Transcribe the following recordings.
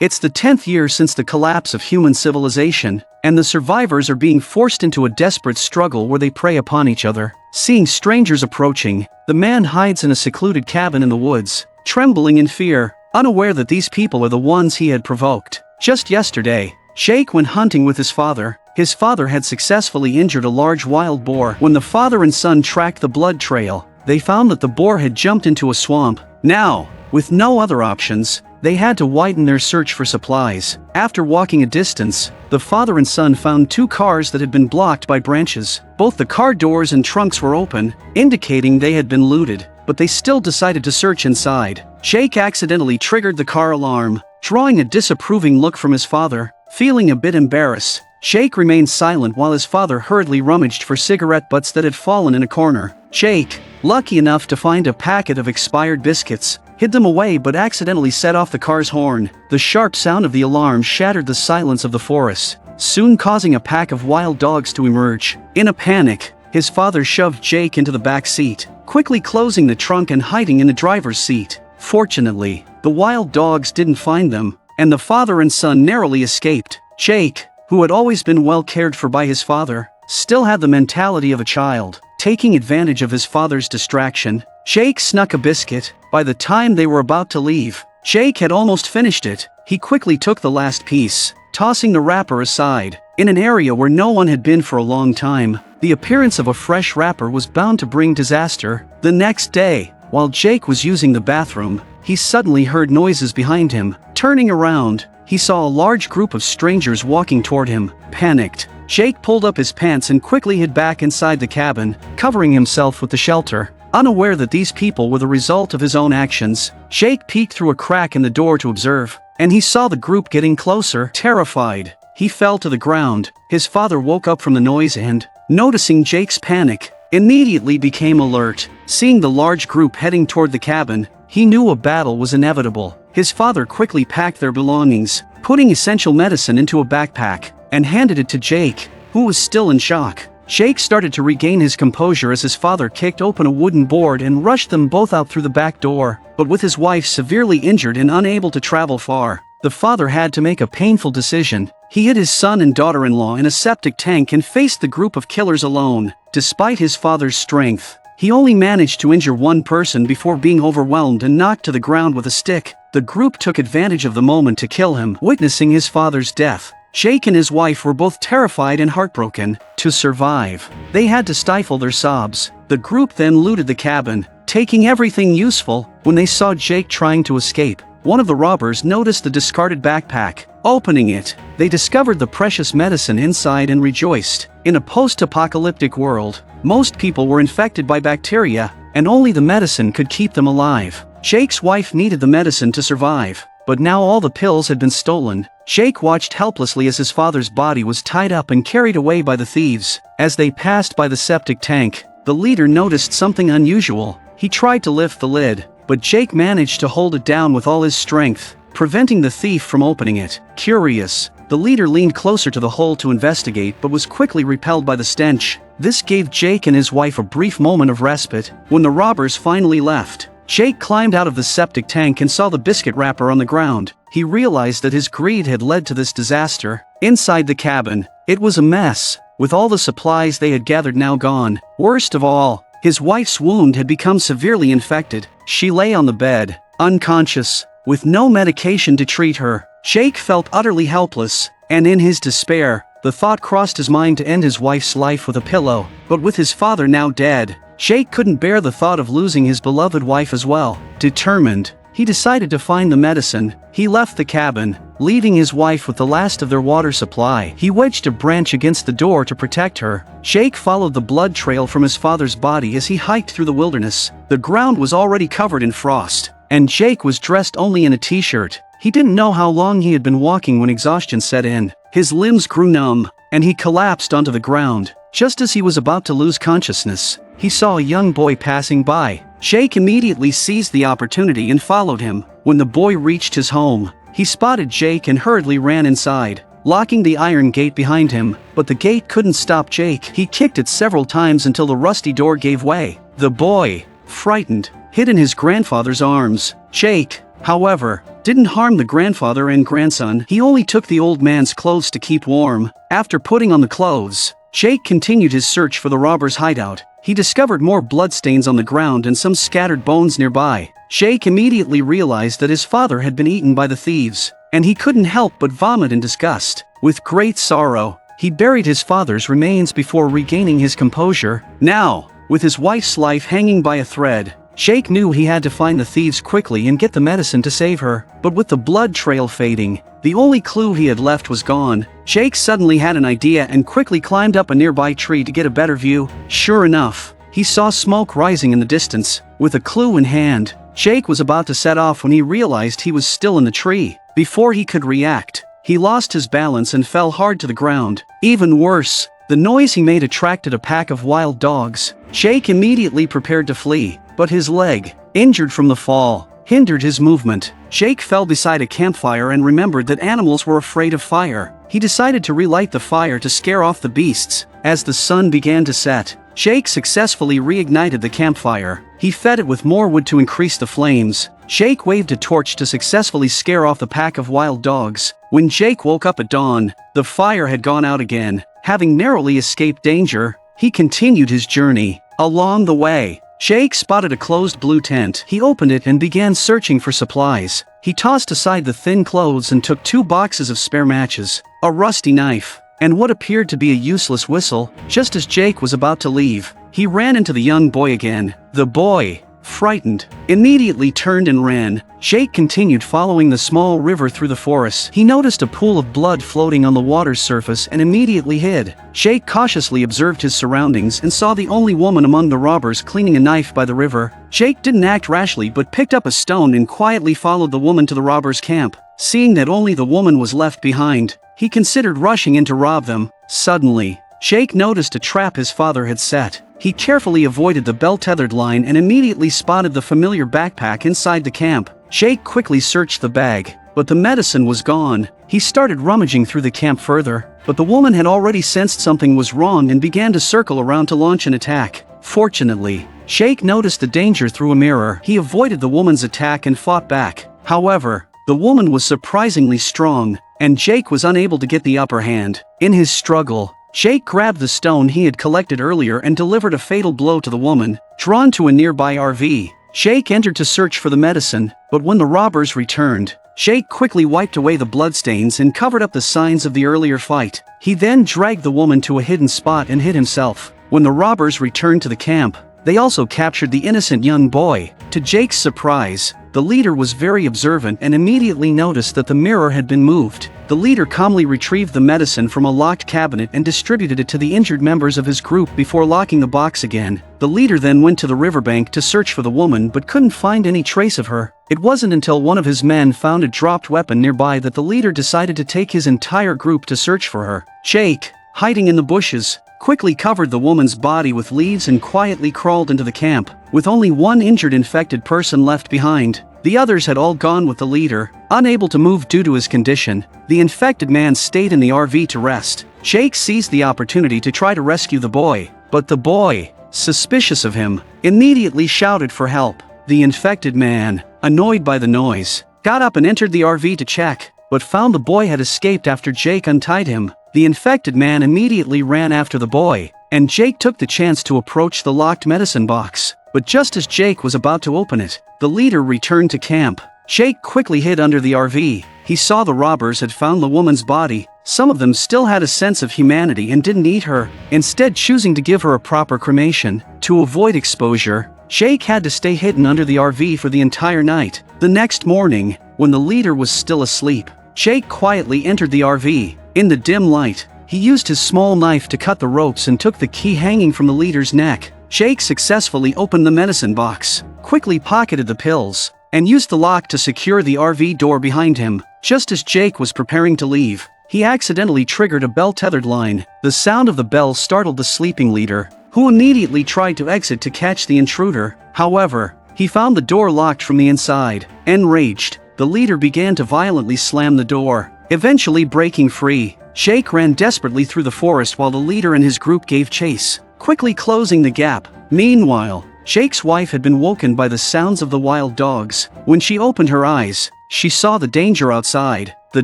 It's the 10th year since the collapse of human civilization, and the survivors are being forced into a desperate struggle where they prey upon each other. Seeing strangers approaching, the man hides in a secluded cabin in the woods, trembling in fear, unaware that these people are the ones he had provoked. Just yesterday, Jake went hunting with his father. His father had successfully injured a large wild boar. When the father and son tracked the blood trail, they found that the boar had jumped into a swamp. Now, with no other options, they had to widen their search for supplies. After walking a distance, the father and son found two cars that had been blocked by branches. Both the car doors and trunks were open, indicating they had been looted, but they still decided to search inside. Jake accidentally triggered the car alarm, drawing a disapproving look from his father. Feeling a bit embarrassed, Jake remained silent while his father hurriedly rummaged for cigarette butts that had fallen in a corner. Jake, lucky enough to find a packet of expired biscuits, hid them away but accidentally set off the car's horn. The sharp sound of the alarm shattered the silence of the forest, soon causing a pack of wild dogs to emerge. In a panic, his father shoved Jake into the back seat, quickly closing the trunk and hiding in the driver's seat. Fortunately, the wild dogs didn't find them, and the father and son narrowly escaped. Jake, who had always been well cared for by his father, still had the mentality of a child. Taking advantage of his father's distraction, Jake snuck a biscuit. By the time they were about to leave, Jake had almost finished it. He quickly took the last piece, tossing the wrapper aside. In an area where no one had been for a long time, the appearance of a fresh wrapper was bound to bring disaster. The next day, while Jake was using the bathroom, he suddenly heard noises behind him. Turning around, he saw a large group of strangers walking toward him. Panicked, Jake pulled up his pants and quickly hid back inside the cabin, covering himself with the shelter. Unaware that these people were the result of his own actions, Jake peeked through a crack in the door to observe, and he saw the group getting closer. Terrified, he fell to the ground. His father woke up from the noise and, noticing Jake's panic, immediately became alert. Seeing the large group heading toward the cabin, he knew a battle was inevitable. His father quickly packed their belongings, putting essential medicine into a backpack, and handed it to Jake, who was still in shock. Jake started to regain his composure as his father kicked open a wooden board and rushed them both out through the back door. But with his wife severely injured and unable to travel far, the father had to make a painful decision. He hid his son and daughter-in-law in a septic tank and faced the group of killers alone. Despite his father's strength, he only managed to injure one person before being overwhelmed and knocked to the ground with a stick. The group took advantage of the moment to kill him. Witnessing his father's death, Jake and his wife were both terrified and heartbroken. To survive, they had to stifle their sobs. The group then looted the cabin, taking everything useful. When they saw Jake trying to escape, one of the robbers noticed the discarded backpack. Opening it, they discovered the precious medicine inside and rejoiced. In a post-apocalyptic world, most people were infected by bacteria, and only the medicine could keep them alive. Jake's wife needed the medicine to survive, but now all the pills had been stolen. Jake watched helplessly as his father's body was tied up and carried away by the thieves. As they passed by the septic tank, the leader noticed something unusual. He tried to lift the lid, but Jake managed to hold it down with all his strength, preventing the thief from opening it. Curious, the leader leaned closer to the hole to investigate but was quickly repelled by the stench. This gave Jake and his wife a brief moment of respite. When the robbers finally left, Jake climbed out of the septic tank and saw the biscuit wrapper on the ground. He realized that his greed had led to this disaster. Inside the cabin, it was a mess, with all the supplies they had gathered now gone. Worst of all, his wife's wound had become severely infected. She lay on the bed, unconscious, with no medication to treat her. Jake felt utterly helpless, and in his despair, the thought crossed his mind to end his wife's life with a pillow. But with his father now dead, Jake couldn't bear the thought of losing his beloved wife as well. Determined, he decided to find the medicine. He left the cabin, leaving his wife with the last of their water supply. He wedged a branch against the door to protect her. Jake followed the blood trail from his father's body as he hiked through the wilderness. The ground was already covered in frost, and Jake was dressed only in a t-shirt. He didn't know how long he had been walking when exhaustion set in. His limbs grew numb, and he collapsed onto the ground. Just as he was about to lose consciousness, he saw a young boy passing by. Jake immediately seized the opportunity and followed him. When the boy reached his home, he spotted Jake and hurriedly ran inside, locking the iron gate behind him. But the gate couldn't stop Jake. He kicked it several times until the rusty door gave way. The boy, frightened, hid in his grandfather's arms. Jake, however, didn't harm the grandfather and grandson. He only took the old man's clothes to keep warm. After putting on the clothes, Jake continued his search for the robber's hideout. He discovered more bloodstains on the ground and some scattered bones nearby. Jake immediately realized that his father had been eaten by the thieves, and he couldn't help but vomit in disgust. With great sorrow, he buried his father's remains before regaining his composure. Now, with his wife's life hanging by a thread, Jake knew he had to find the thieves quickly and get the medicine to save her. But with the blood trail fading, the only clue he had left was gone. Jake suddenly had an idea and quickly climbed up a nearby tree to get a better view. Sure enough, he saw smoke rising in the distance. With a clue in hand, Jake was about to set off when he realized he was still in the tree. Before he could react, he lost his balance and fell hard to the ground. Even worse, the noise he made attracted a pack of wild dogs. Jake immediately prepared to flee, but his leg, injured from the fall, hindered his movement. Jake fell beside a campfire and remembered that animals were afraid of fire. He decided to relight the fire to scare off the beasts. As the sun began to set, Jake successfully reignited the campfire. He fed it with more wood to increase the flames. Jake waved a torch to successfully scare off the pack of wild dogs. When Jake woke up at dawn, the fire had gone out again. Having narrowly escaped danger, he continued his journey. Along the way, Jake spotted a closed blue tent. He opened it and began searching for supplies. He tossed aside the thin clothes and took 2 boxes of spare matches, a rusty knife, and what appeared to be a useless whistle. Just as Jake was about to leave, he ran into the young boy again. The boy, frightened, immediately turned and ran. Jake continued following the small river through the forest. He noticed a pool of blood floating on the water's surface and immediately hid. Jake cautiously observed his surroundings and saw the only woman among the robbers cleaning a knife by the river. Jake didn't act rashly but picked up a stone and quietly followed the woman to the robbers' camp. Seeing that only the woman was left behind, he considered rushing in to rob them. Suddenly, Jake noticed a trap his father had set. He carefully avoided the bell-tethered line and immediately spotted the familiar backpack inside the camp. Jake quickly searched the bag, but the medicine was gone. He started rummaging through the camp further, but the woman had already sensed something was wrong and began to circle around to launch an attack. Fortunately, Jake noticed the danger through a mirror. He avoided the woman's attack and fought back. However, the woman was surprisingly strong, and Jake was unable to get the upper hand. In his struggle, Jake grabbed the stone he had collected earlier and delivered a fatal blow to the woman. Drawn to a nearby RV, Jake entered to search for the medicine, but when the robbers returned, Jake quickly wiped away the bloodstains and covered up the signs of the earlier fight. He then dragged the woman to a hidden spot and hid himself. When the robbers returned to the camp, they also captured the innocent young boy. To Jake's surprise, the leader was very observant and immediately noticed that the mirror had been moved. The leader calmly retrieved the medicine from a locked cabinet and distributed it to the injured members of his group before locking the box again. The leader then went to the riverbank to search for the woman but couldn't find any trace of her. It wasn't until one of his men found a dropped weapon nearby that the leader decided to take his entire group to search for her. Jake, hiding in the bushes, quickly covered the woman's body with leaves and quietly crawled into the camp. With only one injured infected person left behind, the others had all gone with the leader. Unable to move due to his condition, the infected man stayed in the RV to rest. Jake seized the opportunity to try to rescue the boy, but the boy, suspicious of him, immediately shouted for help. The infected man, annoyed by the noise, got up and entered the RV to check, but found the boy had escaped after Jake untied him. The infected man immediately ran after the boy, and Jake took the chance to approach the locked medicine box. But just as Jake was about to open it, the leader returned to camp. Jake quickly hid under the RV. He saw the robbers had found the woman's body. Some of them still had a sense of humanity and didn't eat her, instead choosing to give her a proper cremation. To avoid exposure, Jake had to stay hidden under the RV for the entire night. The next morning, when the leader was still asleep, Jake quietly entered the RV. In the dim light, he used his small knife to cut the ropes and took the key hanging from the leader's neck. Jake successfully opened the medicine box, quickly pocketed the pills, and used the lock to secure the RV door behind him. Just as Jake was preparing to leave, he accidentally triggered a bell-tethered line. The sound of the bell startled the sleeping leader, who immediately tried to exit to catch the intruder. However, he found the door locked from the inside. Enraged, the leader began to violently slam the door, eventually breaking free. Jake ran desperately through the forest while the leader and his group gave chase, quickly closing the gap. Meanwhile, Jake's wife had been woken by the sounds of the wild dogs. When she opened her eyes, she saw the danger outside. The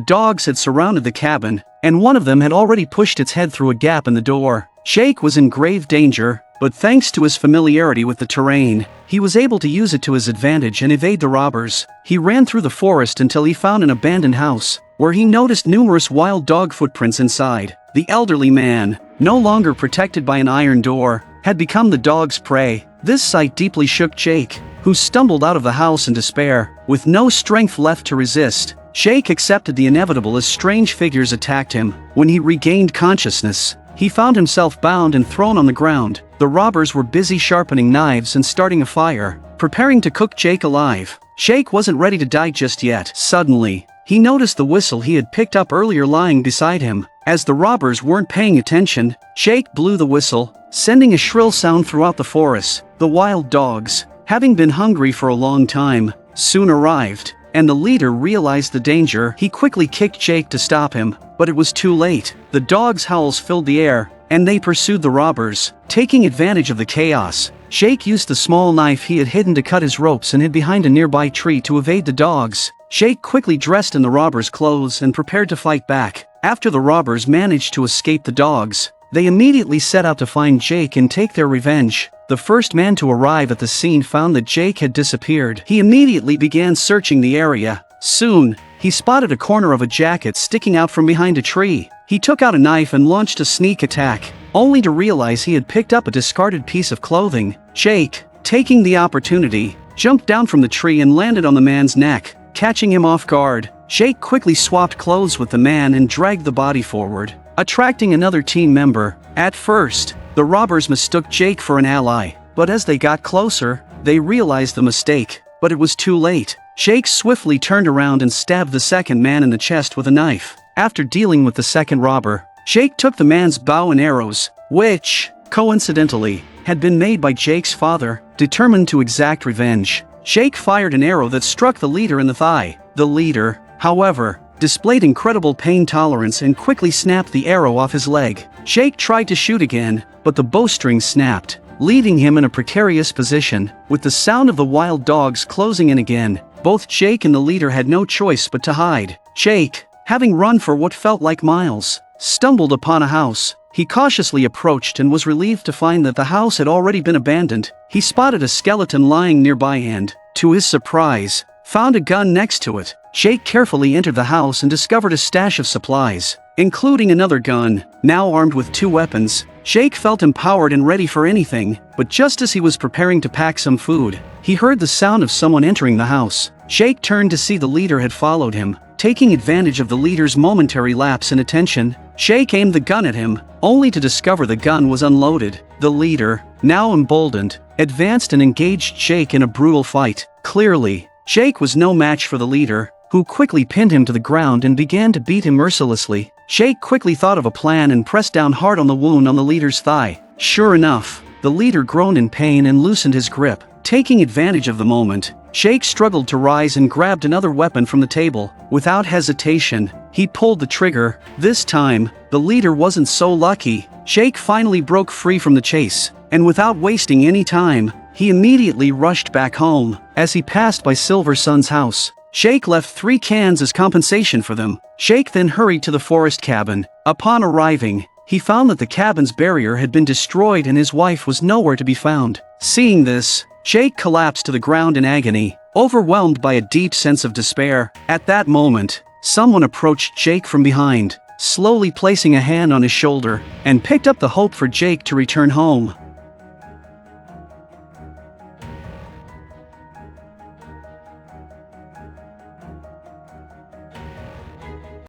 dogs had surrounded the cabin, and one of them had already pushed its head through a gap in the door. Jake was in grave danger, but thanks to his familiarity with the terrain, he was able to use it to his advantage and evade the robbers. He ran through the forest until he found an abandoned house, where he noticed numerous wild dog footprints inside. The elderly man, no longer protected by an iron door, had become the dog's prey. This sight deeply shook Jake, who stumbled out of the house in despair. With no strength left to resist, Jake accepted the inevitable as strange figures attacked him. When he regained consciousness, he found himself bound and thrown on the ground. The robbers were busy sharpening knives and starting a fire, preparing to cook Jake alive. Jake wasn't ready to die just yet. Suddenly, he noticed the whistle he had picked up earlier lying beside him. As the robbers weren't paying attention, Jake blew the whistle, sending a shrill sound throughout the forest. The wild dogs, having been hungry for a long time, soon arrived, and the leader realized the danger. He quickly kicked Jake to stop him, but it was too late. The dogs' howls filled the air, and they pursued the robbers. Taking advantage of the chaos, Jake used the small knife he had hidden to cut his ropes and hid behind a nearby tree to evade the dogs. Jake quickly dressed in the robbers' clothes and prepared to fight back. After the robbers managed to escape the dogs, they immediately set out to find Jake and take their revenge. The first man to arrive at the scene found that Jake had disappeared. He immediately began searching the area. Soon, he spotted a corner of a jacket sticking out from behind a tree. He took out a knife and launched a sneak attack, only to realize he had picked up a discarded piece of clothing. Jake, taking the opportunity, jumped down from the tree and landed on the man's neck, catching him off guard. Jake quickly swapped clothes with the man and dragged the body forward, attracting another team member. At first, the robbers mistook Jake for an ally, but as they got closer, they realized the mistake. But it was too late. Jake swiftly turned around and stabbed the second man in the chest with a knife. After dealing with the second robber, Jake took the man's bow and arrows, which, coincidentally, had been made by Jake's father. Determined to exact revenge, Jake fired an arrow that struck the leader in the thigh. The leader, however, displayed incredible pain tolerance and quickly snapped the arrow off his leg. Jake tried to shoot again, but the bowstring snapped, leaving him in a precarious position. With the sound of the wild dogs closing in again, both Jake and the leader had no choice but to hide. Jake, having run for what felt like miles, stumbled upon a house. He cautiously approached and was relieved to find that the house had already been abandoned. He spotted a skeleton lying nearby and, to his surprise, found a gun next to it. Jake carefully entered the house and discovered a stash of supplies, including another gun. Now armed with 2 weapons, Jake felt empowered and ready for anything. But just as he was preparing to pack some food, he heard the sound of someone entering the house. Jake turned to see the leader had followed him. Taking advantage of the leader's momentary lapse in attention, Jake aimed the gun at him, only to discover the gun was unloaded. The leader, now emboldened, advanced and engaged Jake in a brutal fight. Clearly, Jake was no match for the leader, who quickly pinned him to the ground and began to beat him mercilessly. Jake quickly thought of a plan and pressed down hard on the wound on the leader's thigh. Sure enough, the leader groaned in pain and loosened his grip. Taking advantage of the moment, Jake struggled to rise and grabbed another weapon from the table. Without hesitation, he pulled the trigger. This time, the leader wasn't so lucky. Jake finally broke free from the chase, and without wasting any time, he immediately rushed back home. As he passed by Silver Sun's house, Jake left 3 cans as compensation for them. Jake then hurried to the forest cabin. Upon arriving, he found that the cabin's barrier had been destroyed and his wife was nowhere to be found. Seeing this, Jake collapsed to the ground in agony, overwhelmed by a deep sense of despair. At that moment, someone approached Jake from behind, slowly placing a hand on his shoulder, and picked up the hope for Jake to return home.